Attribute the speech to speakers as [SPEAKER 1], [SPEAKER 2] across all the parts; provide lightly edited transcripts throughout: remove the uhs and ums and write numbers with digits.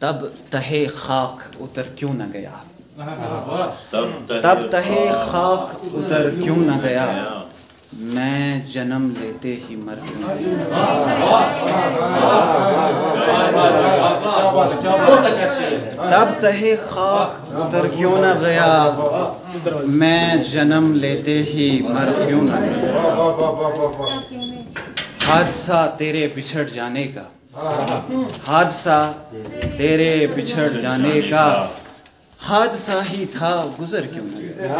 [SPEAKER 1] तब तहे खाक उतर क्यों न गया, तब तहे खाक उतर क्यों न गया, मैं जन्म लेते ही मर क्यों न गया। तब तहे खाक उतर क्यों न गया, मैं जन्म लेते ही मर क्यों न गया। हादसा तेरे बिछड़ जाने का, हादसा तेरे बिछड़ जाने का, हादसा ही था गुजर क्यों न गया।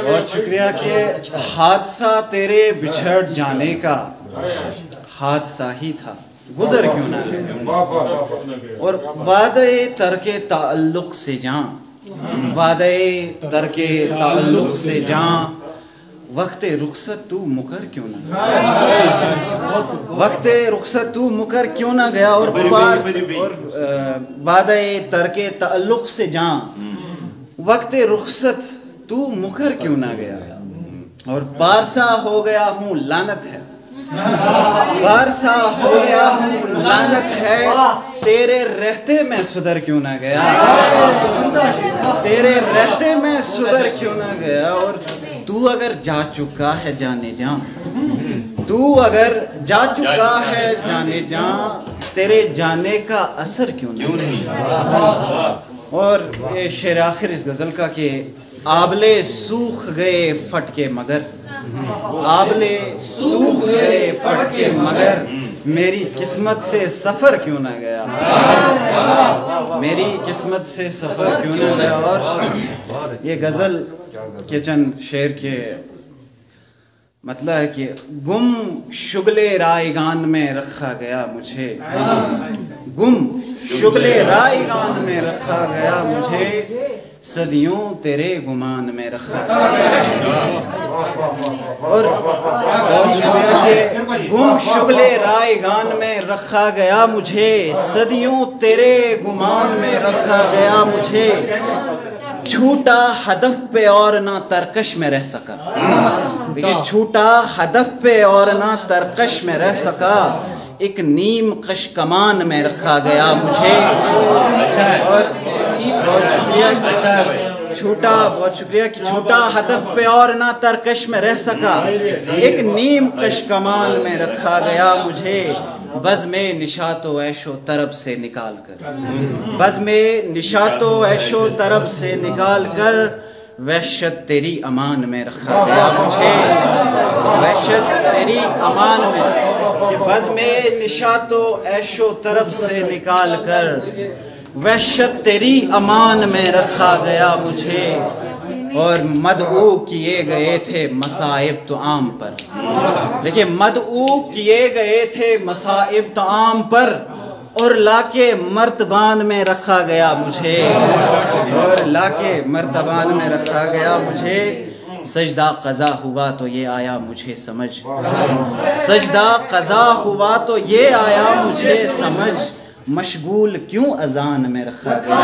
[SPEAKER 1] बहुत शुक्रिया कि हादसा तेरे बिछड़ जाने का, हादसा ही था गुजर क्यों न गया। और वादे तरके ताल्लुक से जां, वादे तरके ताल्लुक से जां, वक्ते रुखसत तू मुकर क्यों न गया, वक्ते रुखसत तू मुकर क्यों न गया। और वादे तरके ताल्लुक से जां, वक्ते रुखसत तू मुकर क्यों न गया। और पारसा हो गया हूँ लानत है, पारसा हो गया हूँ लानत है, तेरे रहते मैं सुधर क्यों ना गया, तेरे रहते मैं सुधर क्यों ना गया। और तू अगर जा चुका है जाने जा, तू अगर जा चुका है जाने जा, तेरे जाने का असर क्यों नहीं। और ये शेर आखिर इस गज़ल का कि आबले सूख गए फटके मगर, आबले सूख गए फटके मगर, मेरी किस्मत से सफ़र क्यों ना गया, मेरी किस्मत से सफ़र क्यों ना गया। और ये गज़ल के चंद शेर के मतलब है कि गुम शुगले रायगान में रखा गया मुझे, गुम शुगले रायगान में रखा गया मुझे, सदियों तेरे गुमान में रखा गया। और गुम शुगले रायगान में रखा गया मुझे, सदियों तेरे गुमान में रखा गया मुझे, छूटा हदफ पे और ना तरकश में रह सका। देखिए छूटा हदफ पे और ना तरकश में रह सका, एक नीम कश कमान में रखा गया मुझे। और बहुत शुक्रिया, छूटा, बहुत शुक्रिया कि छूटा हदफ पे और ना तरकश में रह सका, एक नीम कश कमान में रखा गया मुझे, बज़ में निशातो ऐशो तरब से निकाल कर, बज़ में निशातो ऐशो तरब से निकाल कर, वहशत तेरी अमान में रखा गया मुझे, वहशत तेरी अमान में, कि बज़ में निशातो ऐशो तरब से निकाल कर, वहशत तेरी अमान में रखा गया मुझे। और मदऊ किए गए थे मसाइब तो आम पर, देखिए मदऊ किए गए थे मसाइब तो आम पर, और लाके मर्तबान में रखा गया मुझे, और लाके मर्तबान में रखा गया मुझे। सजदा क़ज़ा हुआ तो ये आया मुझे समझ, सजदा क़ज़ा हुआ तो ये आया मुझे समझ, मशगूल क्यों अजान में रखा गया।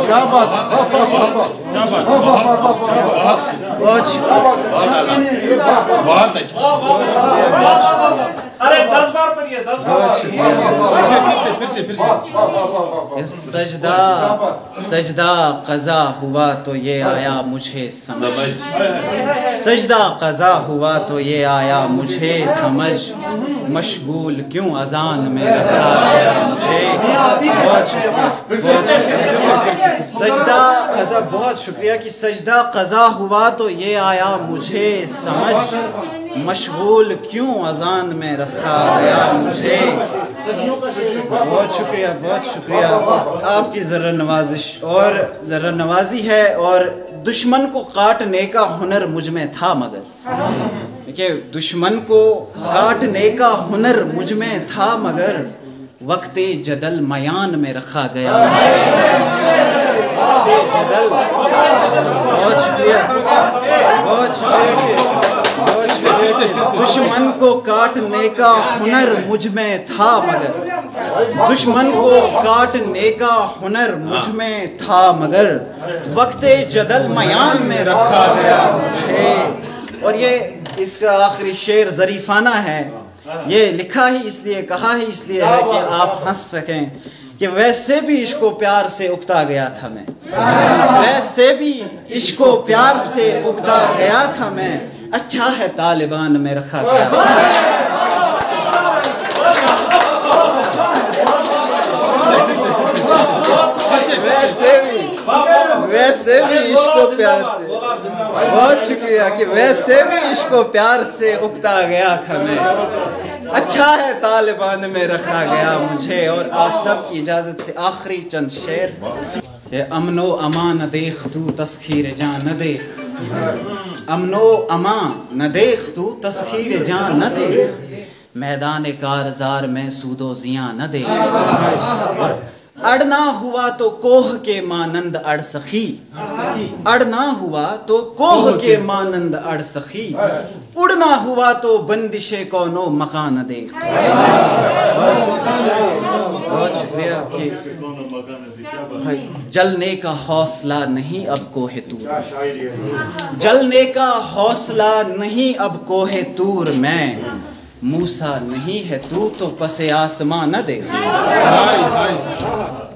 [SPEAKER 2] क्या बात,
[SPEAKER 3] बहुत अच्छा, अरे 10 बार पढ़िए, 10 बार फिर से।
[SPEAKER 1] सजदा सजदा क़ज़ा हुआ तो ये आया मुझे समझ, सजदा क़ज़ा हुआ तो ये आया मुझे समझ, मशगूल क्यों अजान में रखा गया मुझे। सजदा क़ज़ा, बहुत शुक्रिया कि सजदा क़ज़ा हुआ तो ये आया मुझे समझ, मशगूल क्यों अजान में रखा गया मुझे। बहुत शुक्रिया, बहुत शुक्रिया, आपकी ज़रा नवाजिश और ज़रा नवाजी है। और दुश्मन को काटने का हुनर मुझ में था मगर, देखिए दुश्मन को काटने का हुनर मुझ में था मगर, वक्ते जदल मयान में रखा गया मुझे, वक्ते जदल। बहुत शुक्रिया, बहुत शुक्रिया, दुश्मन को काटने का हुनर मुझ में था मगर, دشمن کو کاٹنے کا ہنر مجھ میں تھا مگر وقت جدل میان میں رکھا گیا مجھے. اور یہ اس کا آخری شعر ظریفانہ ہے. یہ لکھا ہی اس لیے, کہا ہی اس لیے ہے کہ آپ ہنس سکیں کہ ویسے بھی عشق و پیار سے اکتا گیا تھا میں, ویسے بھی عشق و پیار سے اکتا گیا تھا میں, اچھا ہے طالبان میں رکھا گیا. ویسے بھی عشق و پیار سے, بہت شکریہ, کہ ویسے بھی عشق و پیار سے اکتا گیا تھا میں, اچھا ہے طالبان میں رکھا گیا مجھے. اور آپ سب کی اجازت سے آخری چند شعر. امن و امان نہ دیکھ تو تسخیر جان نہ دیکھ, امن و امان نہ دیکھ تو تسخیر جان نہ دیکھ, میدان کارزار میں سود و زیاں نہ دیکھ. اور اڑنا ہوا تو کوہ کے مانند اڑ سخی, اڑنا ہوا تو کوہ کے مانند اڑ سخی, اڑنا ہوا تو بندش کونو مکان نہ دیکھ. بہت شکریہ. کہ جلنے کا حوصلہ نہیں اب کوہ طور, جلنے کا حوصلہ نہیں اب کوہ طور میں, موسیٰ نہیں ہے تو پس آسماں نہ دے.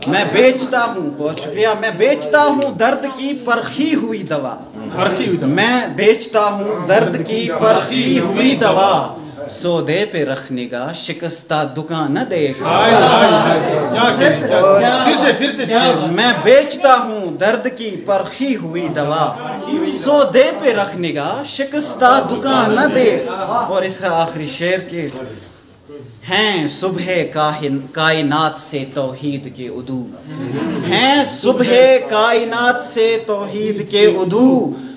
[SPEAKER 1] میں بیچتا ہوں, بہت شکریہ, میں بیچتا ہوں درد کی پرخی ہوئی دوا, میں بیچتا ہوں درد کی پرخی ہوئی دوا, سودے پہ رکھنے کا شکستہ دکان نہ دیکھ. میں بیچتا ہوں درد کی پرخی ہوئی دوا, سودے پہ رکھنے کا شکستہ دکان نہ دیکھ. اور اس کا آخری شعر کے ہیں صبح کائنات سے توحید کے عدو, ہیں صبح کائنات سے توحید کے عدو,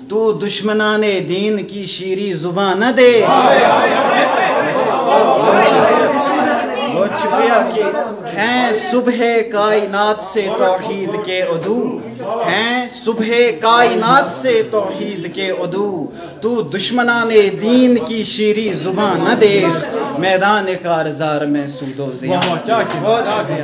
[SPEAKER 1] تو دشمنان دین کی شیریں زبان نہ دے. بہت شکریہ. کہ ہیں صبح کائنات سے توحید کے عدو, ہیں صبح کائنات سے توحید کے عدو, تو دشمنان دین کی شیریں زبان نہ دے, میدان کارزار میں سود و زیاں. بہت شکریہ.